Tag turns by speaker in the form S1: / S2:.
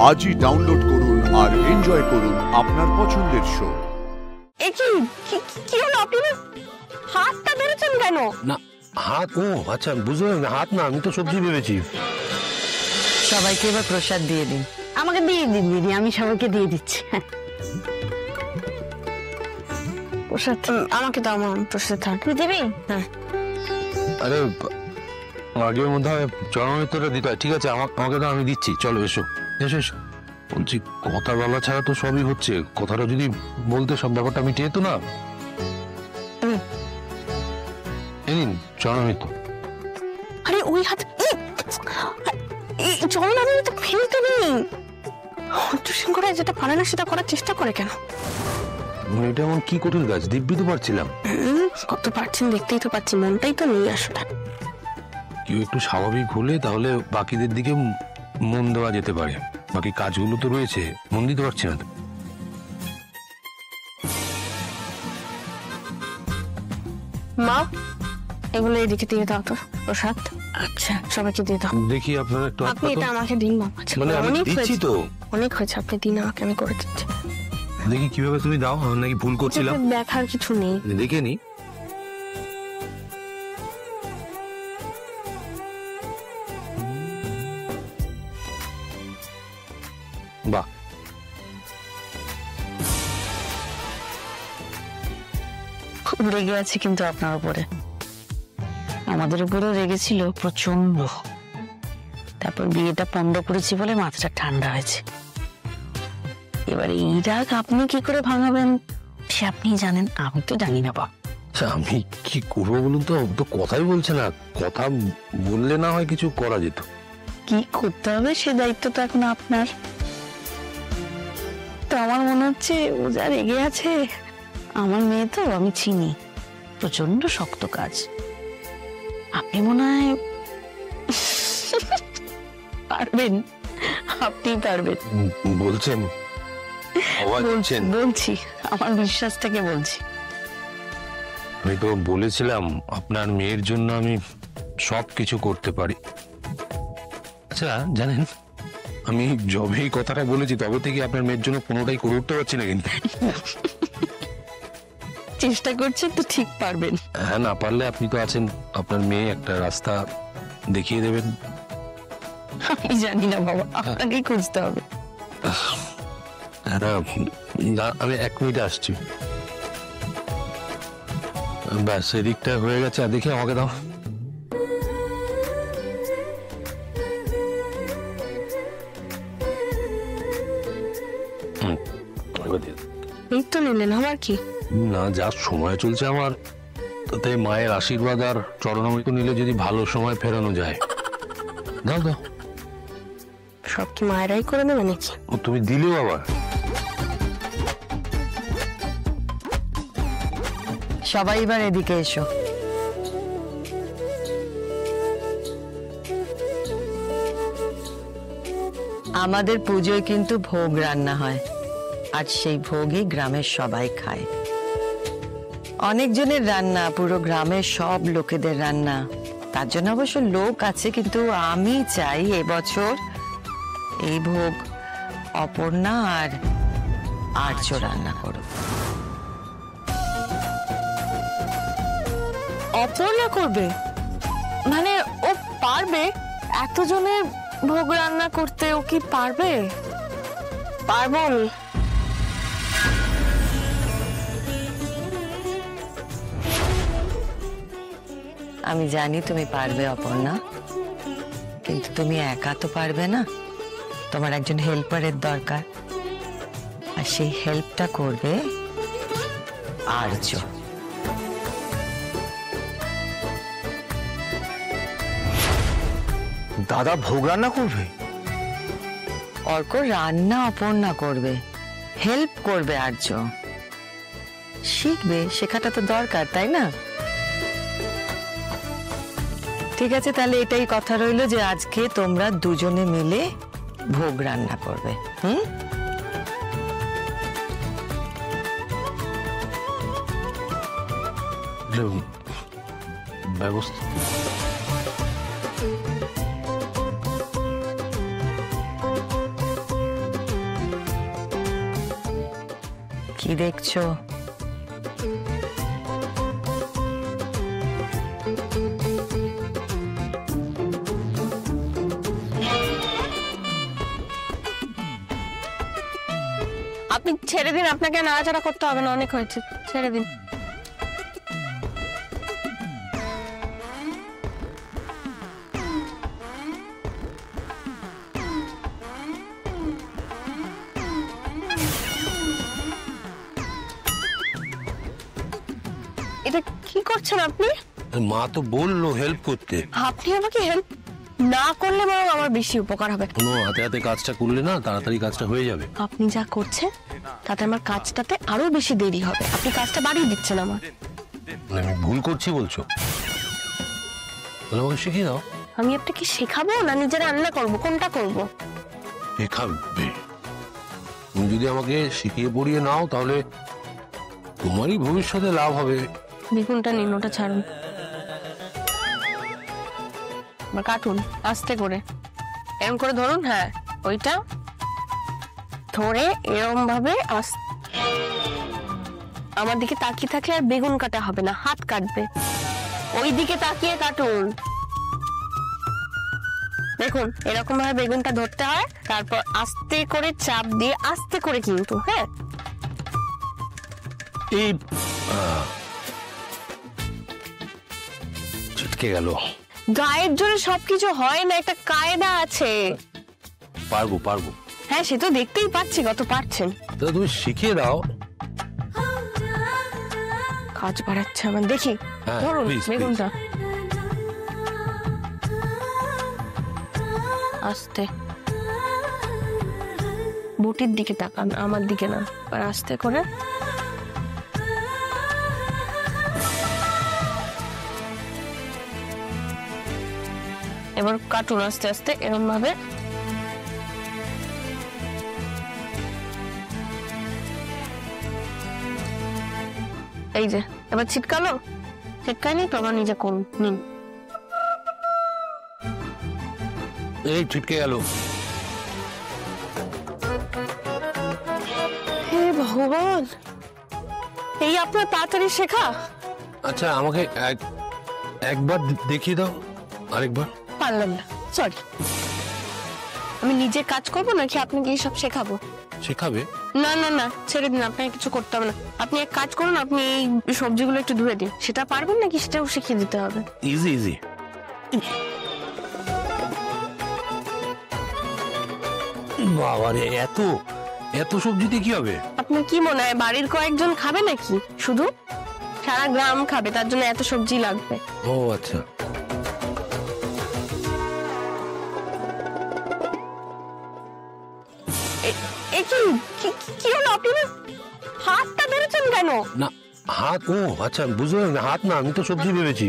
S1: আজই ডাউনলোড করুন আর এনজয় করুন আপনার পছন্দের শো।
S2: কি হলো, আপনি হাতটা ধরেছেন কেন?
S3: না হাত, ও আচ্ছা বুঝলাম, হাত না, আমি তো সবজি ভেবেছি।
S4: সবাইকে এবার প্রসাদ দিয়ে দিন।
S2: আমাকে দিয়ে দিন দিদি, আমি সবাইকে দিয়ে দিচ্ছি। প্রসাদ আমাকে দাও, আমার প্রসাদ থাক। তুই দিবি? হ্যাঁ।
S3: আরে আগের মধ্যে চরণমিত্রটা দিতে হয়, ঠিক আছে আমাকে তো আমি দিচ্ছি, চলো এসো এসো এসো। বলছি কথা বলা ছাড়া তো সবই হচ্ছে, কথাটা যদি বলতে সব ব্যাপারটা মিটিয়ে যেত না। এই নিন চরণমিত্র।
S2: আরে ওই হাত চল, আমি তো ফেলতে নেই। টিউশন করে যেটা পারে না সেটা করার চেষ্টা করে কেন?
S3: এটা এমন কি কঠিন কাজ, দিব্যি তো পারছিলাম।
S2: কত পারছেন দেখতেই তো পাচ্ছি, মনটাই তো নেই আসলে।
S3: কেউ একটু স্বাভাবিক হলে তাহলে বাকিদের দিকে মন দেওয়া যেতে পারে, বাকি কাজগুলো তো রয়েছে, মন দিতে পারছি না তো।
S2: মা এগুলো এদিকে দিয়ে দাও তো প্রসাদ। আচ্ছা সবাইকে দিয়ে দাও।
S3: দেখি আপনারা একটু
S2: আপনি এটা আমাকে দিন বাবা।
S3: মানে আমি দিচ্ছি তো,
S2: অনেক হয়েছে, আপনি দিন আমাকে, আমি করে দিচ্ছি।
S3: দেখি কিভাবে তুমি দাও, আমি নাকি ভুল করছিলাম।
S2: দেখার কিছু নেই,
S3: দেখে নি। বাহ,
S4: খুব রেগে আছে কিন্তু আপনার উপরে, আমাদের উপরেও রেগেছিল প্রচন্ড। তারপর বিয়েটা পন্ড করেছি বলে মাথাটা ঠান্ডা হয়েছে। এবারে এই রাগ আপনি কি করে ভাঙাবেন সে আপনি জানেন, আমি তো জানি না। বাবা
S3: আমি কি করবো বলুন তো, তো কথাই বলছে না, কথা বললে না হয় কিছু করা যেত।
S4: কি করতে হবে সে দায়িত্ব তো এখন আপনার। তো আমার মনে হচ্ছে ও যা রেগে আছে, আমার মেয়ে তো আমি চিনি, প্রচন্ড শক্ত কাজ। আপনি মনে হয় পারবেন, আপনি পারবেন
S3: বলছেন?
S4: বলছি, আমার বিশ্বাসটাকে বলছি।
S3: আমি তো বলেছিলাম আপনার মেয়ের জন্য আমি সব কিছু করতে পারি। আচ্ছা জানেন, আমি যবে এই কথাটা বলেছি তবে থেকে আপনার মেয়ের জন্য কোনোটাই করে উঠতে পারছি না, কিন্তু
S4: চেষ্টা করছেন তো ঠিক পারবেন।
S3: হ্যাঁ, না পারলে আপনি তো আছেন, আপনার মেয়ে একটা রাস্তা দেখিয়ে দেবেন।
S4: আমি জানি না বাবা, আপনাকেই খুঁজতে হবে।
S3: আমি 1 মিনিটে আসছি। ব্যাস এদিকটা হয়ে গেছে, আর দেখি আমাকে দাও।
S2: এই তো নিলেন, আমার কি?
S3: না, যা সময় চলছে আমার, তাতে মায়ের আশীর্বাদ আর চরণামৃত নিলে যদি ভালো সময় ফেরানো যায়। দাও দাও।
S2: সব কি মায়েরাই করে নেবে নাকি?
S3: ও তুমি দিলেও আবার।
S4: সবাই এবার এদিকে এসো। আমাদের পুজোয় কিন্তু ভোগ রান্না হয়, আর সেই ভোগই গ্রামের সবাই খায়। অনেকজনের রান্না, পুরো গ্রামের সব লোকেদের রান্না। তার জন্য অবশ্য লোক আছে, কিন্তু আমি চাই এবছর এই ভোগ অপর্ণা আর আর্য রান্না করো।
S2: অপর্ণা করবে? মানে ও পারবে এতজনের ভোগ রান্না করতে? ও কি পারবে? পারবো আমি।
S4: আমি জানি তুমি পারবে অপর্ণা, কিন্তু তুমি একা তো পারবে না, তোমার একজন হেল্পারের দরকার, আর সেই হেল্পটা করবে আর্য।
S3: দাদা ভোগ রান্না করবে?
S4: অর্ক রান্না অপর্ণা করবে, হেল্প করবে আর্য। শিখবে, শেখাটা তো দরকার, তাই না? ঠিক আছে, তাহলে এটাই কথা রইলো যে আজকে তোমরা দুজনে মিলে ভোগ রান্না করবে।
S3: ব্যবস্থা
S4: কি দেখছো?
S2: আপনি ছেড়ে দিন, আপনাকে নাড়াচাড়া করতে হবে না, অনেক হয়েছে, ছেড়ে দিন। এটা কি করছেন আপনি?
S3: মা তো বললো হেল্প করতে।
S2: আপনি আমাকে হেল্প না করলে বরং আমার বেশি উপকার হবে।
S3: কোনো হাতে হাতে কাজটা করলে না তাড়াতাড়ি কাজটা হয়ে যাবে।
S2: আপনি যা করছেন তাতে আমার কাজটাতে আরো বেশি দেরি হবে। আপনি কাজটা বাড়িয়ে দিচ্ছেন আমার।
S3: মানে আমি ভুল করছি বলছো? তাহলে আমাকে শিখিয়ে দাও।
S2: আমি আপনাকে শেখাবো না নিজে রান্না করব? কোনটা করব?
S3: শেখাবে। তুমি যদি আমাকে শিখিয়ে পড়িয়ে নাও তাহলে তোমারই ভবিষ্যতে লাভ হবে।
S2: বেগুনটা নিন, ওটা ছাড়ুন, বা কাটুন আস্তে করে, এরকম করে ধরুন। হ্যাঁ, ওইটা ধরে এরকম ভাবে আমার দিকে তাকিয়ে থাকলে আর বেগুন কাটা হবে না, হাত কাটবে। ওই দিকে তাকিয়ে কাটুন। দেখুন এরকম ভাবে বেগুনটা ধরতে হয়, তারপর আস্তে করে চাপ দিয়ে, আস্তে করে কিন্তু, হ্যাঁ।
S3: এই ছিটকে গেল।
S2: গায়ের জোরে সবকিছু হয় না, একটা কায়দা আছে।
S3: পারবো পারবো।
S2: হ্যাঁ, সে তো দেখতেই পাচ্ছি কত পারছেন।
S3: তাহলে তুমি শিখিয়ে দাও।
S2: কাজ বাড়াচ্ছে আমার, দেখি।
S3: হ্যাঁ,
S2: ধরুন
S3: please,
S2: বেগুনটা আস্তে, বটির দিকে তাকান, আমার দিকে না। আর আস্তে করে এবার কাটুন আস্তে আস্তে এরকম ভাবে। এই যে এবার ছিটকালো, ছিটকায়নি তো, আবার নিজে করুন, নিন।
S3: এই ছিটকে গেল।
S2: হে ভগবান, এই আপনার তাড়াতাড়ি শেখা?
S3: আচ্ছা আমাকে একবার দেখিয়ে দাও, আরেকবার।
S2: পারলাম না, সরি। আমি নিজে কাজ করবো নাকি আপনাকে এইসব শেখাবো?
S3: শেখাবে?
S2: না না না, ছেড়ে দিন, আপনাকে কিছু করতে হবে না। আপনি এক কাজ করুন, আপনি এই সবজিগুলো একটু ধুয়ে দিন। সেটা পারবেন নাকি সেটাও শিখিয়ে দিতে হবে?
S3: Easy easy. বাবারে, এত এত সবজিতে কি হবে?
S2: আপনার কি মনে হয় বাড়ির কয়েকজন খাবে নাকি? শুধু সারা গ্রাম খাবে, তার জন্য এত সবজি লাগবে।
S3: ও আচ্ছা।
S2: কি হলো? আপনি হাতটা ধরেছেন কেন?
S3: না হাত, ও আচ্ছা বুঝলাম, হাত না, আমি তো সবজি ভেবেছি।